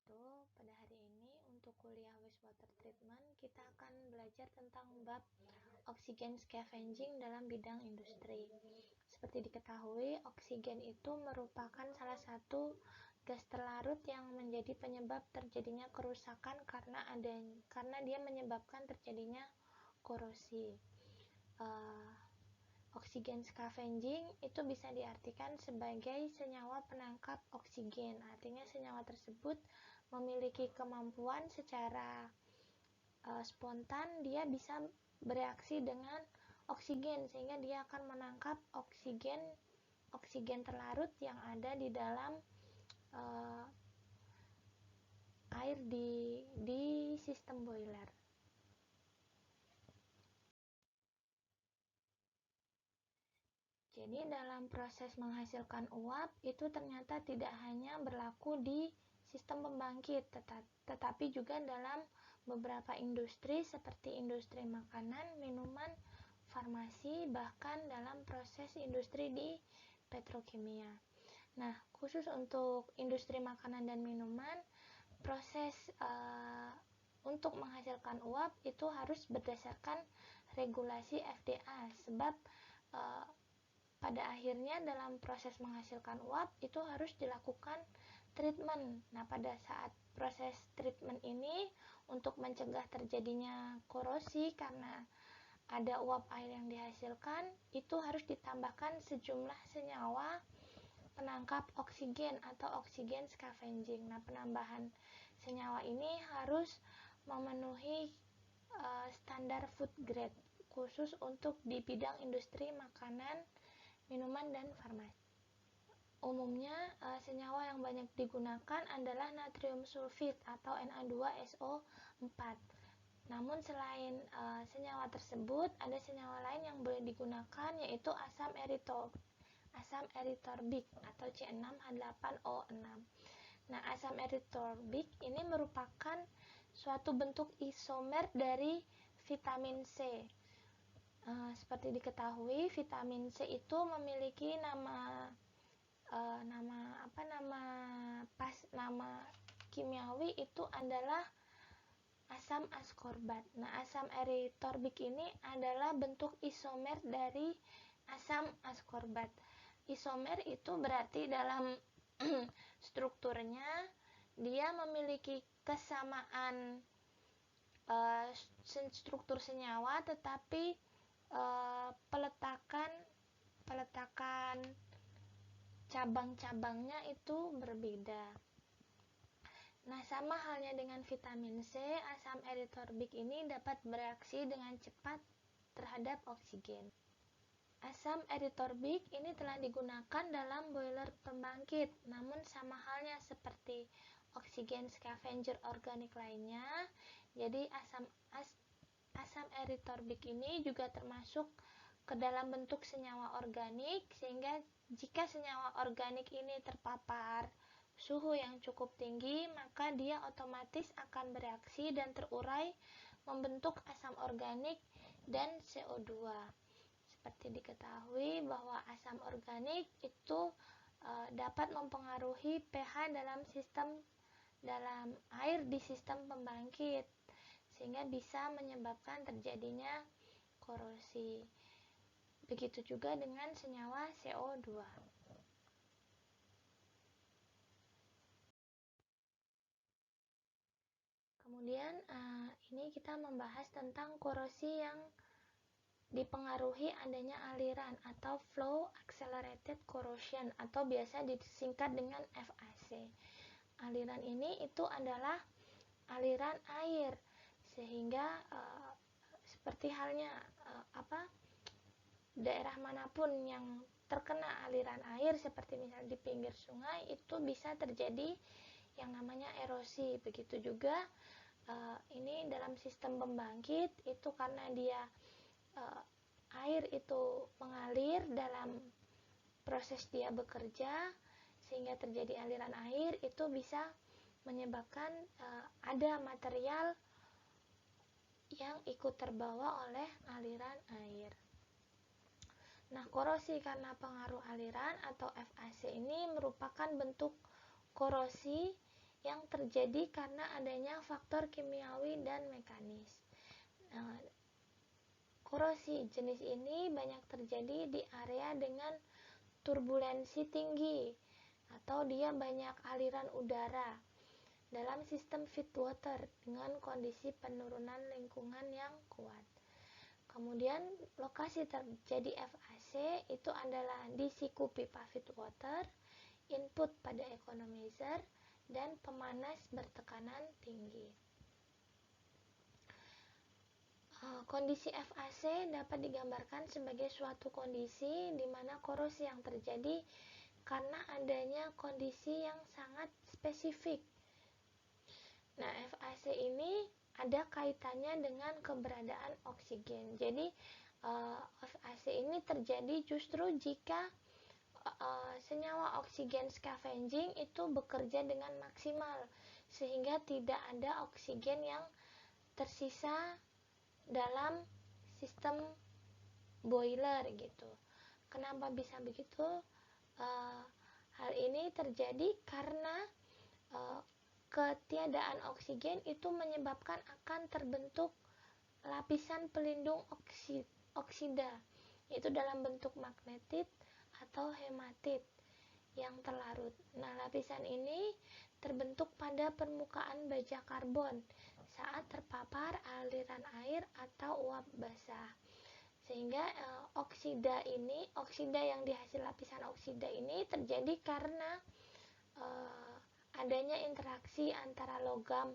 wabarakatuh. Pada hari ini untuk kuliah wastewater treatment kita akan belajar tentang bab oksigen scavenging dalam bidang industri. Seperti diketahui, oksigen itu merupakan salah satu gas terlarut yang menjadi penyebab terjadinya kerusakan karena dia menyebabkan terjadinya korosi. Oksigen scavenging itu bisa diartikan sebagai senyawa penangkap oksigen. Artinya senyawa tersebut memiliki kemampuan secara spontan, dia bisa bereaksi dengan oksigen sehingga dia akan menangkap oksigen terlarut yang ada di dalam air di sistem boiler. Jadi dalam proses menghasilkan uap itu ternyata tidak hanya berlaku di sistem pembangkit, tetapi juga dalam beberapa industri seperti industri makanan, minuman, farmasi, bahkan dalam proses industri di petrokimia. Nah, khusus untuk industri makanan dan minuman, proses untuk menghasilkan uap itu harus berdasarkan regulasi FDA, sebab pada akhirnya dalam proses menghasilkan uap itu harus dilakukan treatment. Nah, pada saat proses treatment ini untuk mencegah terjadinya korosi karena ada uap air yang dihasilkan, itu harus ditambahkan sejumlah senyawa penangkap oksigen atau oksigen scavenging. Nah, penambahan senyawa ini harus memenuhi standar food grade khusus untuk di bidang industri makanan, minuman, dan farmasi. Umumnya senyawa yang banyak digunakan adalah natrium sulfit atau Na2SO4. Namun selain senyawa tersebut, ada senyawa lain yang boleh digunakan, yaitu asam eritorbik atau C6H8O6. Nah, asam eritorbik ini merupakan suatu bentuk isomer dari vitamin C. Seperti diketahui, vitamin C itu memiliki nama kimiawi itu adalah asam askorbat. Nah, asam eritorbik ini adalah bentuk isomer dari asam askorbat. Isomer itu berarti dalam strukturnya dia memiliki kesamaan struktur senyawa, tetapi peletakan cabang-cabangnya itu berbeda. Nah, sama halnya dengan vitamin C, asam eritorbik ini dapat bereaksi dengan cepat terhadap oksigen. Asam eritorbik ini telah digunakan dalam boiler pembangkit, namun sama halnya seperti oksigen scavenger organik lainnya. Jadi asam eritorbik ini juga termasuk ke dalam bentuk senyawa organik, sehingga jika senyawa organik ini terpapar suhu yang cukup tinggi, maka dia otomatis akan bereaksi dan terurai membentuk asam organik dan CO2. Seperti diketahui bahwa asam organik itu dapat mempengaruhi pH dalam air di sistem pembangkit, sehingga bisa menyebabkan terjadinya korosi. Begitu juga dengan senyawa CO2. Kemudian ini kita membahas tentang korosi yang dipengaruhi adanya aliran atau flow accelerated corrosion atau biasa disingkat dengan FAC. Aliran ini itu adalah aliran air, sehingga seperti halnya daerah manapun yang terkena aliran air seperti misalnya di pinggir sungai itu bisa terjadi yang namanya erosi. Begitu juga ini dalam sistem pembangkit itu karena dia air itu mengalir dalam proses dia bekerja sehingga terjadi aliran air, itu bisa menyebabkan ada material yang ikut terbawa oleh aliran air. Nah, korosi karena pengaruh aliran atau FAC ini merupakan bentuk korosi yang terjadi karena adanya faktor kimiawi dan mekanis. Nah, korosi jenis ini banyak terjadi di area dengan turbulensi tinggi atau dia banyak aliran udara dalam sistem feed water dengan kondisi penurunan lingkungan yang kuat. Kemudian lokasi terjadi FAC itu adalah di siku pipa feed water, input pada economizer, dan pemanas bertekanan tinggi. Kondisi FAC dapat digambarkan sebagai suatu kondisi di mana korosi yang terjadi karena adanya kondisi yang sangat spesifik. Nah, FAC ini ada kaitannya dengan keberadaan oksigen. Jadi, FAC ini terjadi justru jika senyawa oksigen scavenging itu bekerja dengan maksimal, sehingga tidak ada oksigen yang tersisa dalam sistem boiler gitu. Kenapa bisa begitu? Hal ini terjadi karena ketiadaan oksigen itu menyebabkan akan terbentuk lapisan pelindung oksida, yaitu dalam bentuk magnetit atau hematit yang terlarut. Nah, lapisan ini terbentuk pada permukaan baja karbon saat terpapar aliran air atau uap basah. Sehingga oksida yang dihasil lapisan oksida ini terjadi karena adanya interaksi antara logam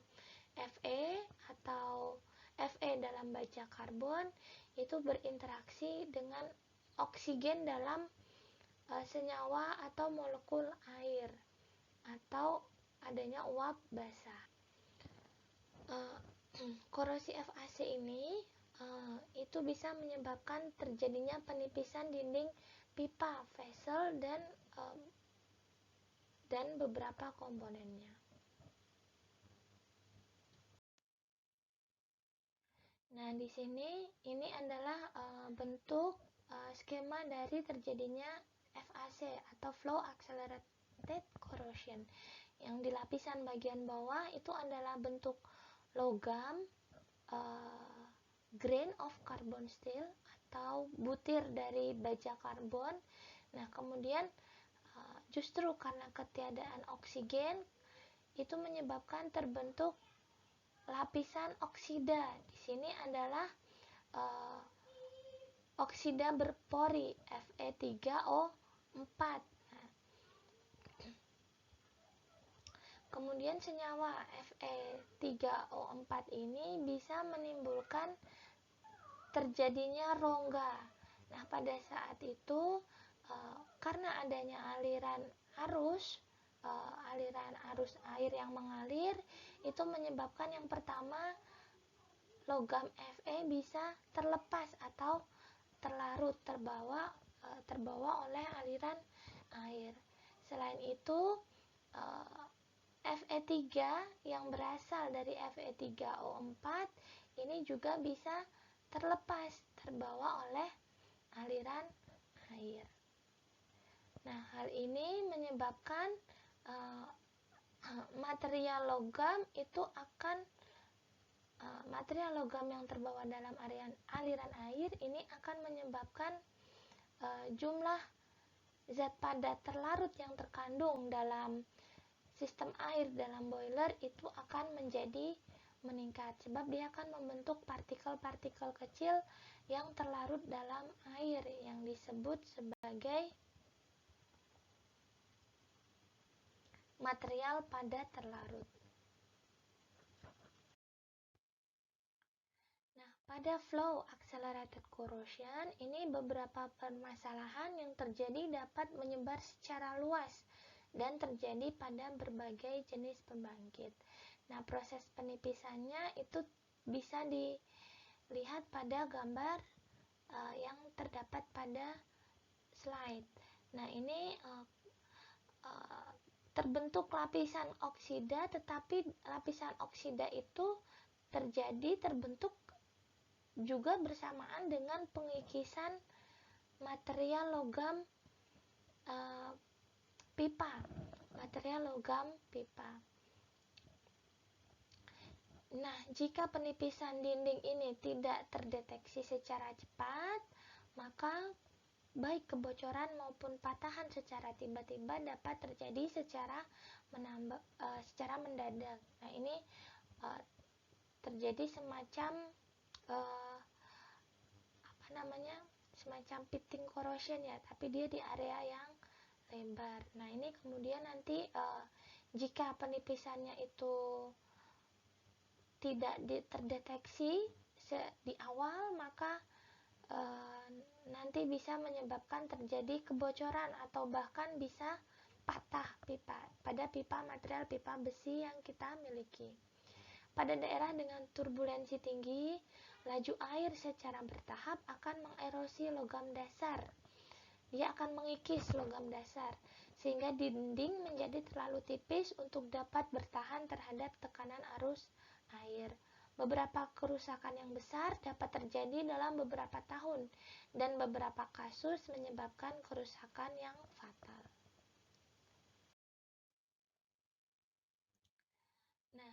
Fe atau Fe dalam baja karbon itu berinteraksi dengan oksigen dalam senyawa atau molekul air atau adanya uap basah. Korosi FAC ini itu bisa menyebabkan terjadinya penipisan dinding pipa, vessel, dan beberapa komponennya. Nah, di sini ini adalah bentuk skema dari terjadinya FAC atau Flow Accelerated Corrosion. Yang di lapisan bagian bawah itu adalah bentuk logam, grain of carbon steel atau butir dari baja karbon. Nah, kemudian justru karena ketiadaan oksigen itu menyebabkan terbentuk lapisan oksida. Di sini adalah oksida berpori Fe3O4. Kemudian senyawa Fe3O4 ini bisa menimbulkan terjadinya rongga. Nah, pada saat itu karena adanya aliran arus air yang mengalir, itu menyebabkan yang pertama logam Fe bisa terlepas atau terlarut, terbawa oleh aliran air. Selain itu, Fe3 yang berasal dari Fe3O4 ini juga bisa terbawa oleh aliran air. Nah, hal ini menyebabkan material logam yang terbawa dalam aliran air ini akan menyebabkan jumlah zat padat terlarut yang terkandung dalam sistem air dalam boiler itu akan menjadi meningkat, sebab dia akan membentuk partikel-partikel kecil yang terlarut dalam air yang disebut sebagai material padat terlarut. Nah, pada flow accelerated corrosion ini beberapa permasalahan yang terjadi dapat menyebar secara luas dan terjadi pada berbagai jenis pembangkit. Nah, proses penipisannya itu bisa dilihat pada gambar yang terdapat pada slide. Nah, ini terbentuk lapisan oksida, tetapi lapisan oksida itu terbentuk juga bersamaan dengan pengikisan material logam pipa. Nah, jika penipisan dinding ini tidak terdeteksi secara cepat, maka baik kebocoran maupun patahan secara tiba-tiba dapat terjadi secara mendadak. Nah, ini uh, terjadi semacam uh, apa namanya? Semacam pitting corrosion ya, tapi dia di area yang lebar. Nah, ini kemudian nanti jika penipisannya itu tidak terdeteksi di awal, maka nanti bisa menyebabkan terjadi kebocoran atau bahkan bisa patah pipa pada material pipa besi yang kita miliki. Pada daerah dengan turbulensi tinggi, laju air secara bertahap akan mengerosi logam dasar. Dia akan mengikis logam dasar sehingga dinding menjadi terlalu tipis untuk dapat bertahan terhadap tekanan arus air. Beberapa kerusakan yang besar dapat terjadi dalam beberapa tahun dan beberapa kasus menyebabkan kerusakan yang fatal. Nah,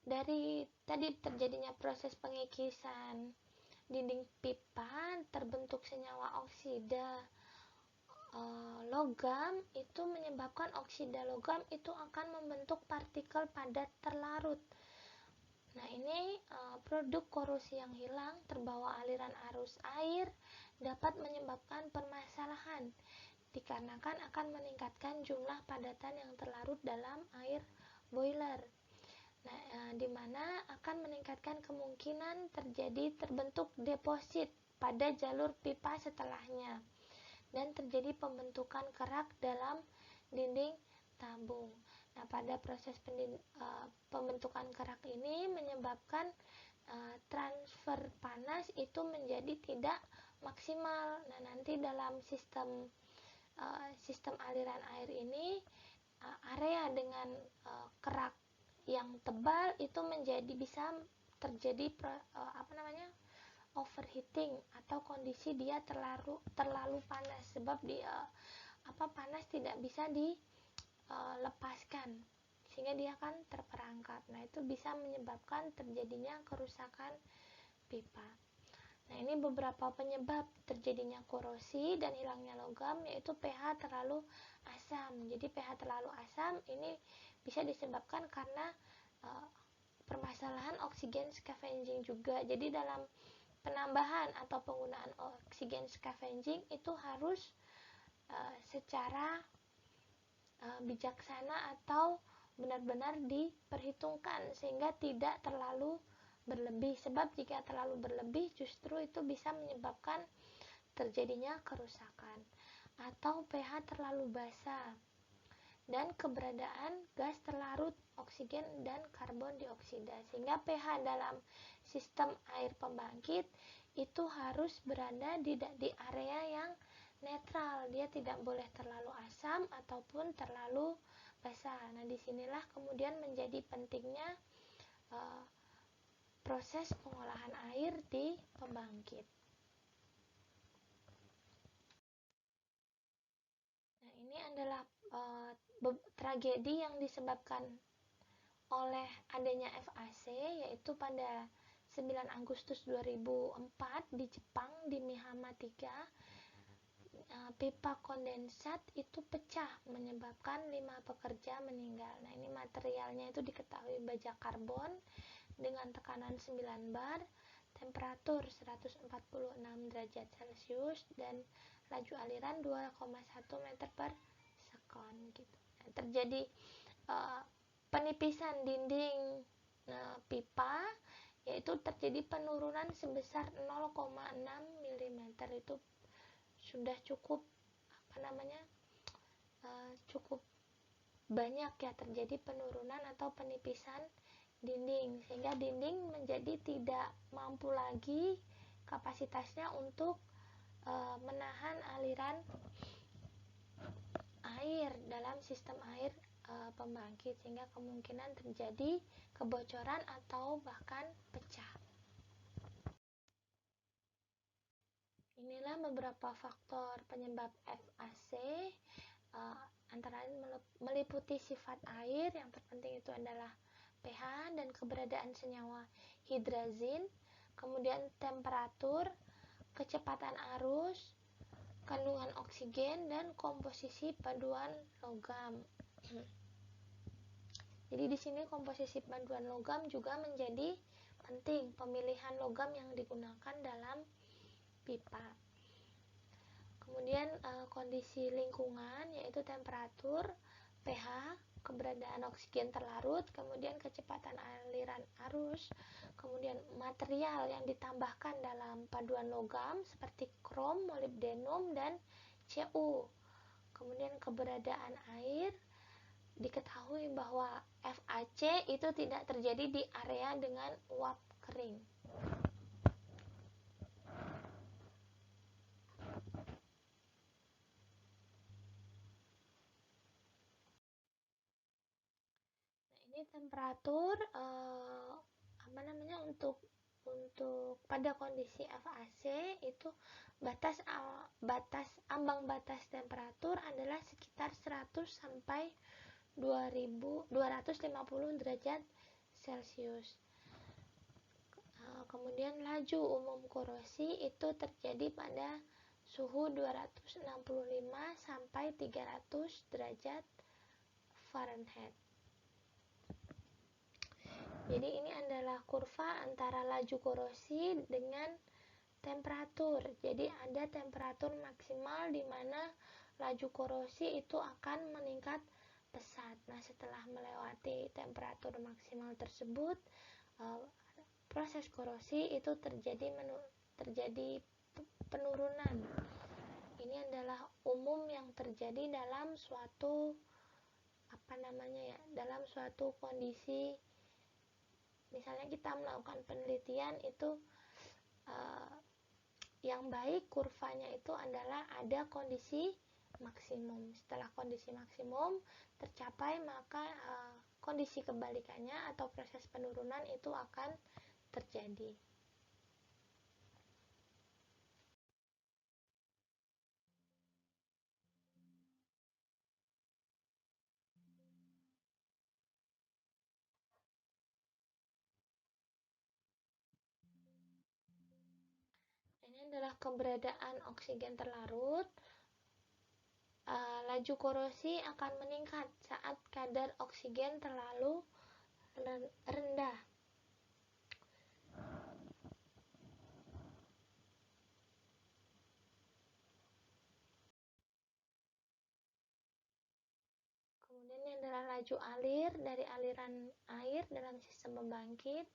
dari tadi terjadinya proses pengikisan dinding pipa, terbentuk senyawa oksida logam, itu menyebabkan oksida logam itu akan membentuk partikel padat terlarut. Nah, ini produk korosi yang hilang terbawa aliran arus air dapat menyebabkan permasalahan dikarenakan akan meningkatkan jumlah padatan yang terlarut dalam air boiler. Nah, di mana akan meningkatkan kemungkinan terbentuk deposit pada jalur pipa setelahnya dan terjadi pembentukan kerak dalam dinding tabung. Nah, pada proses pembentukan kerak ini menyebabkan transfer panas itu menjadi tidak maksimal. Nah, nanti dalam sistem aliran air ini area dengan kerak yang tebal itu bisa terjadi overheating atau kondisi dia terlalu panas, sebab dia panas tidak bisa dilepaskan sehingga dia akan terperangkap. Nah, itu bisa menyebabkan terjadinya kerusakan pipa. Nah, ini beberapa penyebab terjadinya korosi dan hilangnya logam, yaitu pH terlalu asam. Jadi pH terlalu asam ini bisa disebabkan karena permasalahan oksigen scavenging juga. Jadi dalam penambahan atau penggunaan oksigen scavenging itu harus secara bijaksana atau benar-benar diperhitungkan sehingga tidak terlalu berlebih, sebab jika terlalu berlebih justru itu bisa menyebabkan terjadinya kerusakan. Atau pH terlalu basah dan keberadaan gas terlarut oksigen dan karbon dioksida, sehingga pH dalam sistem air pembangkit itu harus berada di area yang netral. Dia tidak boleh terlalu asam ataupun terlalu basah. Nah, disinilah kemudian menjadi pentingnya proses pengolahan air di pembangkit. Nah, ini adalah tragedi yang disebabkan oleh adanya FAC, yaitu pada 9 Agustus 2004 di Jepang, di Mihama 3, pipa kondensat itu pecah menyebabkan 5 pekerja meninggal. Nah, ini materialnya itu diketahui baja karbon dengan tekanan 9 bar, temperatur 146 derajat Celcius dan laju aliran 2,1 meter per sekon gitu. Nah, terjadi penipisan dinding pipa, yaitu terjadi penurunan sebesar 0,6 mm. Itu sudah cukup cukup banyak ya, terjadi penurunan atau penipisan dinding sehingga dinding menjadi tidak mampu lagi kapasitasnya untuk menahan aliran air dalam sistem air pembangkit, sehingga kemungkinan terjadi kebocoran atau bahkan pecah. Inilah beberapa faktor penyebab FAC, antara lain meliputi sifat air. Yang terpenting itu adalah pH dan keberadaan senyawa hidrazin, kemudian temperatur, kecepatan arus, kandungan oksigen, dan komposisi paduan logam. Jadi di sini komposisi paduan logam juga menjadi penting, pemilihan logam yang digunakan dalam pipa. Kemudian kondisi lingkungan yaitu temperatur, pH, keberadaan oksigen terlarut, kemudian kecepatan aliran arus, kemudian material yang ditambahkan dalam paduan logam seperti krom, molibdenum, dan Cu. Kemudian keberadaan air, diketahui bahwa FAC itu tidak terjadi di area dengan uap kering. Ini temperatur untuk pada kondisi FAC itu ambang batas temperatur adalah sekitar 100 sampai 250 derajat Celcius. Kemudian laju umum korosi itu terjadi pada suhu 265 sampai 300 derajat Fahrenheit. Jadi ini adalah kurva antara laju korosi dengan temperatur. Jadi ada temperatur maksimal di mana laju korosi itu akan meningkat pesat. Nah, setelah melewati temperatur maksimal tersebut, proses korosi itu terjadi penurunan. Ini adalah umum yang terjadi dalam suatu dalam suatu kondisi. Misalnya kita melakukan penelitian itu yang baik kurvanya itu adalah ada kondisi maksimum. Setelah kondisi maksimum tercapai, maka kondisi kebalikannya atau proses penurunan itu akan terjadi. Ini adalah keberadaan oksigen terlarut. Laju korosi akan meningkat saat kadar oksigen terlalu rendah. Kemudian ini adalah laju alir dari aliran air dalam sistem pembangkit.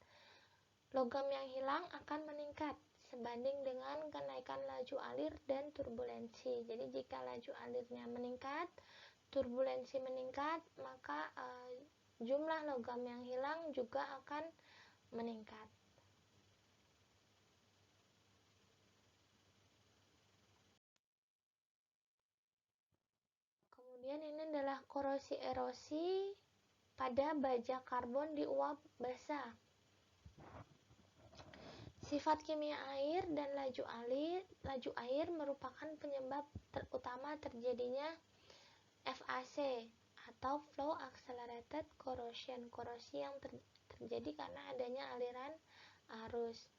Logam yang hilang akan meningkat sebanding dengan kenaikan laju alir dan turbulensi. Jadi jika laju alirnya meningkat, turbulensi meningkat, maka jumlah logam yang hilang juga akan meningkat. Kemudian ini adalah korosi erosi pada baja karbon di uap basah. Sifat kimia air dan laju air merupakan penyebab utama terjadinya FAC atau Flow Accelerated Corrosion, korosi yang terjadi karena adanya aliran arus.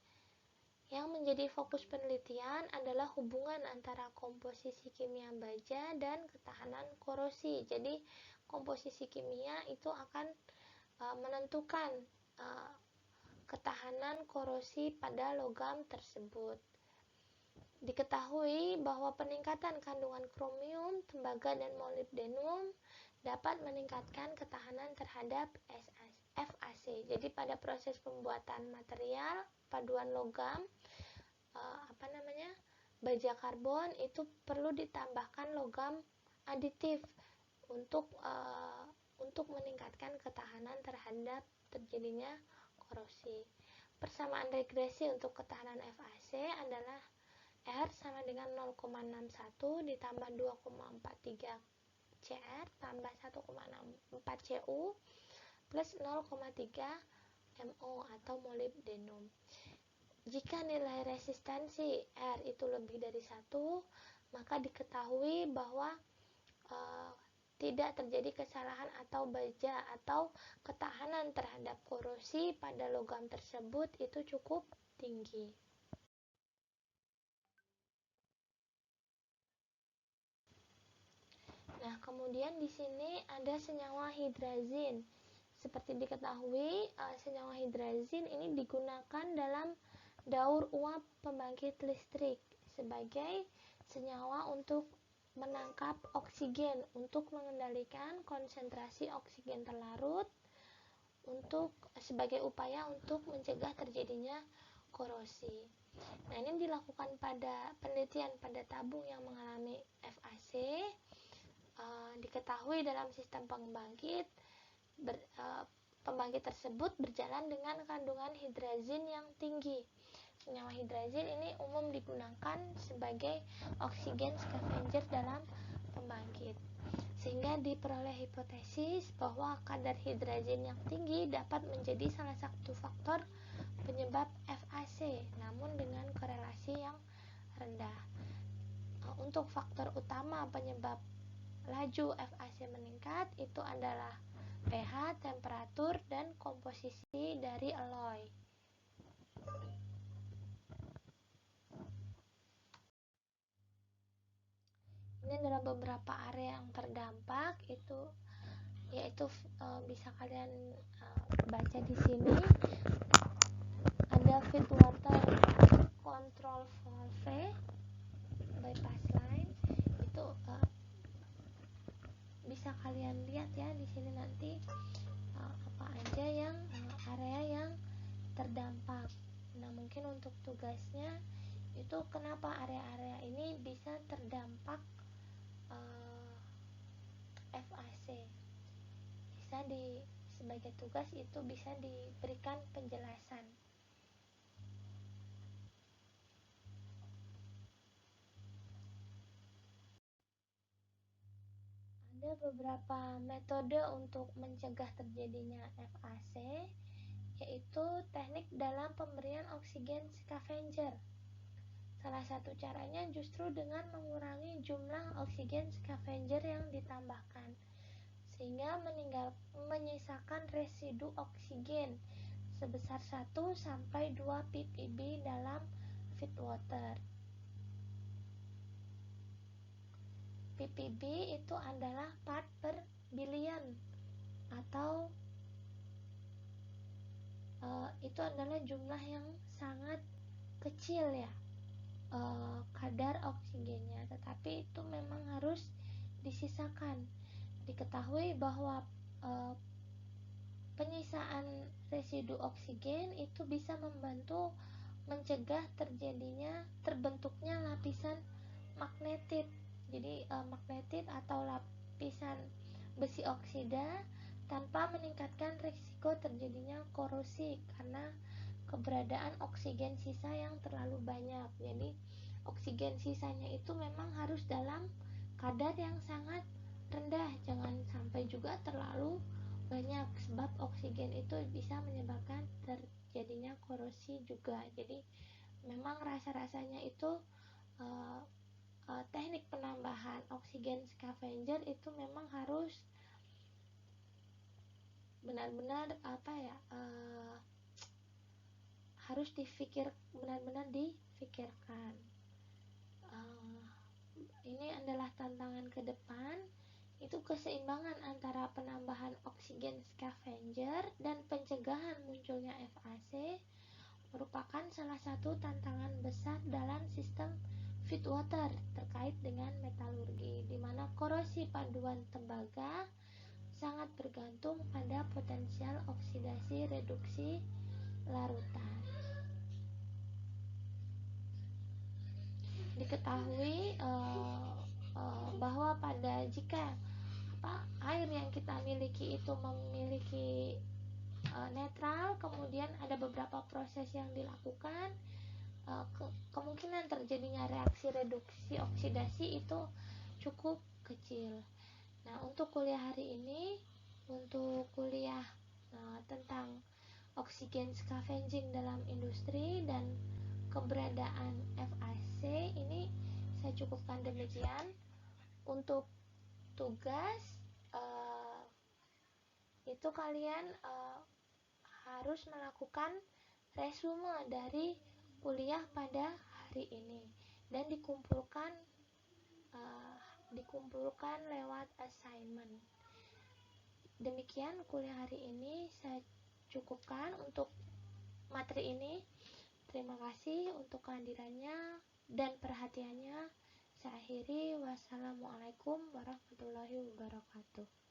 Yang menjadi fokus penelitian adalah hubungan antara komposisi kimia baja dan ketahanan korosi. Jadi komposisi kimia itu akan menentukan ketahanan korosi pada logam tersebut. Diketahui bahwa peningkatan kandungan kromium, tembaga, dan molibdenum dapat meningkatkan ketahanan terhadap FAC. Jadi pada proses pembuatan material paduan logam baja karbon itu perlu ditambahkan logam aditif untuk meningkatkan ketahanan terhadap terjadinya korosi. Persamaan regresi untuk ketahanan FAC adalah R sama dengan 0,61 ditambah 2,43 Cr tambah 1,64 Cu plus 0,3 MO atau molibdenum. Jika nilai resistansi R itu lebih dari 1, maka diketahui bahwa tidak terjadi kesalahan atau baja atau ketahanan terhadap korosi pada logam tersebut itu cukup tinggi. Nah, kemudian di sini ada senyawa hidrazin. Seperti diketahui, senyawa hidrazin ini digunakan dalam daur uap pembangkit listrik sebagai senyawa untuk menangkap oksigen untuk mengendalikan konsentrasi oksigen terlarut sebagai upaya untuk mencegah terjadinya korosi. Nah, ini dilakukan pada penelitian pada tabung yang mengalami FAC. Diketahui dalam sistem pembangkit pembangkit tersebut berjalan dengan kandungan hidrazin yang tinggi. Senyawa hidrazin ini umum digunakan sebagai oksigen scavenger dalam pembangkit, sehingga diperoleh hipotesis bahwa kadar hidrazin yang tinggi dapat menjadi salah satu faktor penyebab FAC, namun dengan korelasi yang rendah. Untuk faktor utama penyebab laju FAC meningkat itu adalah pH, temperatur, dan komposisi dari alloy. Ini adalah beberapa area yang terdampak, yaitu bisa kalian baca di sini. Ada feed water control valve, bypass line, itu bisa kalian lihat ya di sini nanti apa aja yang area yang terdampak. Nah, mungkin untuk tugasnya itu kenapa area-area ini bisa terdampak FAC. Sebagai tugas itu bisa diberikan penjelasan. Ada beberapa metode untuk mencegah terjadinya FAC, yaitu teknik dalam pemberian oksigen scavenger. Salah satu caranya justru dengan mengurangi jumlah oksigen scavenger yang ditambahkan, sehingga menyisakan residu oksigen sebesar 1-2 ppb dalam feed water. ppb itu adalah part per billion, atau itu adalah jumlah yang sangat kecil ya, kadar oksigennya, tetapi itu memang harus disisakan. Diketahui bahwa penyisaan residu oksigen itu bisa membantu mencegah terbentuknya lapisan magnetit. Jadi magnetit atau lapisan besi oksida tanpa meningkatkan risiko terjadinya korosi karena keberadaan oksigen sisa yang terlalu banyak. Jadi oksigen sisanya itu memang harus dalam kadar yang sangat rendah, jangan sampai juga terlalu banyak, sebab oksigen itu bisa menyebabkan terjadinya korosi juga. Jadi memang rasa-rasanya itu teknik penambahan oksigen scavenger itu memang harus benar-benar harus benar-benar difikirkan. Ini adalah tantangan ke depan, itu keseimbangan antara penambahan oksigen scavenger dan pencegahan munculnya FAC merupakan salah satu tantangan besar dalam sistem feed water terkait dengan metalurgi, di mana korosi paduan tembaga sangat bergantung pada potensial oksidasi reduksi larutan. Diketahui bahwa jika air yang kita miliki itu memiliki netral, kemudian ada beberapa proses yang dilakukan, kemungkinan terjadinya reaksi reduksi oksidasi itu cukup kecil. Nah, untuk kuliah hari ini, untuk kuliah tentang oksigen scavenging dalam industri dan keberadaan FAC ini saya cukupkan demikian. Untuk tugas itu kalian harus melakukan resume dari kuliah pada hari ini dan dikumpulkan lewat assignment. Demikian kuliah hari ini saya cukupkan untuk materi ini. Terima kasih untuk kehadirannya dan perhatiannya. Saya akhiri. Wassalamualaikum warahmatullahi wabarakatuh.